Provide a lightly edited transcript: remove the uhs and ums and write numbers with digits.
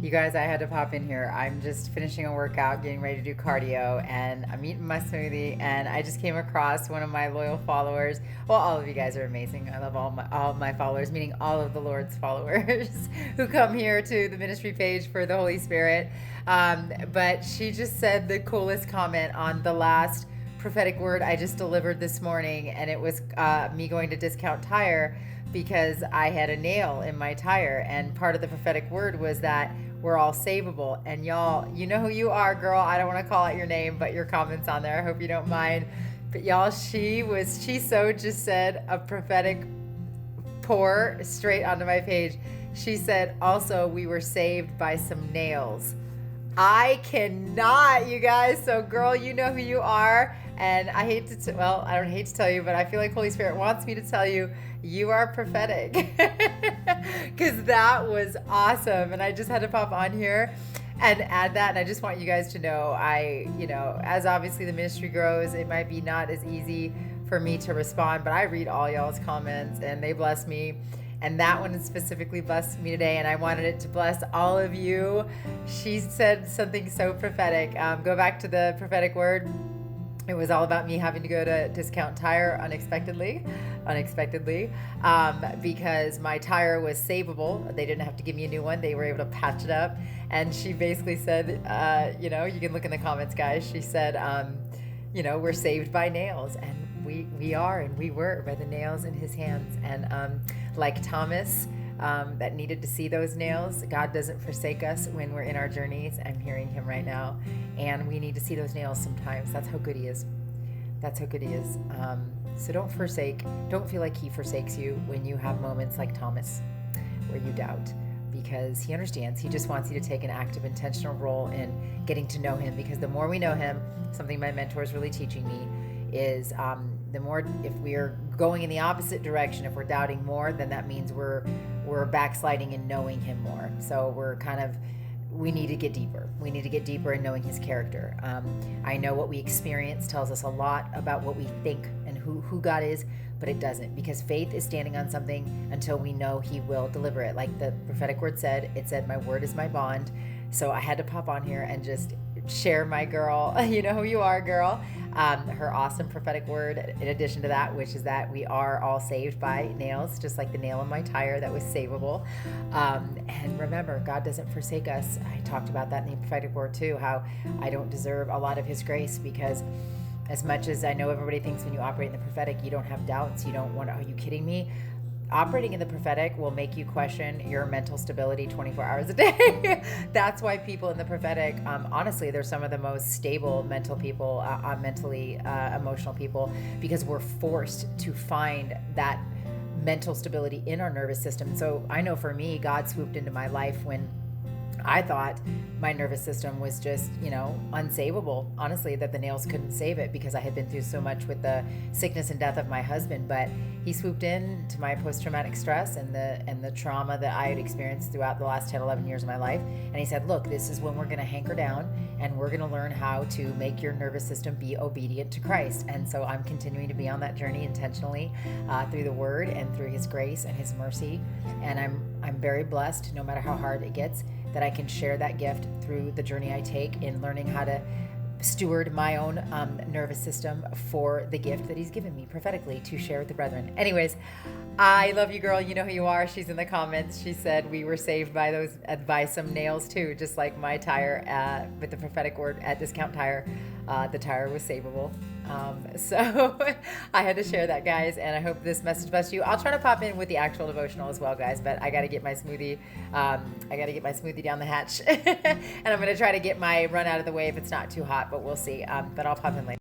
You guys, I had to pop in here. I'm just finishing a workout, getting ready to do cardio, and I'm eating my smoothie. And I just came across one of my loyal followers. Well, all of you guys are amazing. I love all my followers, meaning all of the Lord's followers who come here to the ministry page for the Holy Spirit. But she just said the coolest comment on the last prophetic word I just delivered this morning, and it was me going to Discount Tire because I had a nail in my tire, and part of the prophetic word was that we're all savable. And y'all, you know who you are, girl. I don't want to call out your name, but your comments on there, I hope you don't mind. But y'all, she so just said a prophetic pour straight onto my page. She said, also, we were saved by some nails. I cannot, you guys. So, girl, you know who you are. And I hate to, well, I don't hate to tell you, but I feel like Holy Spirit wants me to tell you, you are prophetic. Because that was awesome. And I just had to pop on here and add that. And I just want you guys to know, as obviously the ministry grows, it might be not as easy for me to respond, but I read all y'all's comments and they bless me. And that one specifically blessed me today, and I wanted it to bless all of you. She said something so prophetic. Go back to the prophetic word. It was all about me having to go to Discount Tire unexpectedly, because my tire was savable. They didn't have to give me a new one. They were able to patch it up. And she basically said, you can look in the comments, guys. She said, we're saved by nails. And we are, and we were, by the nails in his hands. And like Thomas, that needed to see those nails, God doesn't forsake us when we're in our journeys. I'm hearing him right now. And we need to see those nails sometimes. That's how good he is. That's how good he is. So don't feel like he forsakes you when you have moments like Thomas where you doubt, because he understands. He just wants you to take an active, intentional role in getting to know him, because the more we know him, something my mentor is really teaching me is the more, if we are going in the opposite direction, if we're doubting more, then that means we're backsliding in knowing him more. So we need to get deeper. We need to get deeper in knowing his character. I know what we experience tells us a lot about what we think and who God is, but it doesn't, because faith is standing on something until we know he will deliver it. Like the prophetic word said, it said, my word is my bond. So I had to pop on here and just share my girl, you know who you are, girl, her awesome prophetic word in addition to that, which is that we are all saved by nails, just like the nail in my tire that was savable. And remember, God doesn't forsake us. I talked about that in the prophetic word too, how I don't deserve a lot of his grace, because as much as I know everybody thinks when you operate in the prophetic, you don't have doubts, you don't want, are you kidding me? Operating in the prophetic will make you question your mental stability 24 hours a day. That's why people in the prophetic, honestly, they're some of the most stable mental people, mentally emotional people, because we're forced to find that mental stability in our nervous system. So I know for me, God swooped into my life when I thought my nervous system was just, unsavable, honestly, that the nails couldn't save it, because I had been through so much with the sickness and death of my husband. But he swooped in to my post-traumatic stress and the trauma that I had experienced throughout the last 10, 11 years of my life. And he said, look, this is when we're going to hanker down and we're going to learn how to make your nervous system be obedient to Christ. And so I'm continuing to be on that journey intentionally through the word and through his grace and his mercy. And I'm very blessed, no matter how hard it gets, that I can share that gift through the journey I take in learning how to steward my own nervous system for the gift that he's given me prophetically to share with the brethren. Anyways, I love you, girl. You know who you are. She's in the comments. She said we were saved by some nails too, just like my tire with the prophetic word at Discount Tire. The tire was savable. So I had to share that, guys, and I hope this message blessed you. I'll try to pop in with the actual devotional as well, guys, but I got to get my smoothie. Down the hatch, and I'm going to try to get my run out of the way if it's not too hot, but we'll see. But I'll pop in later.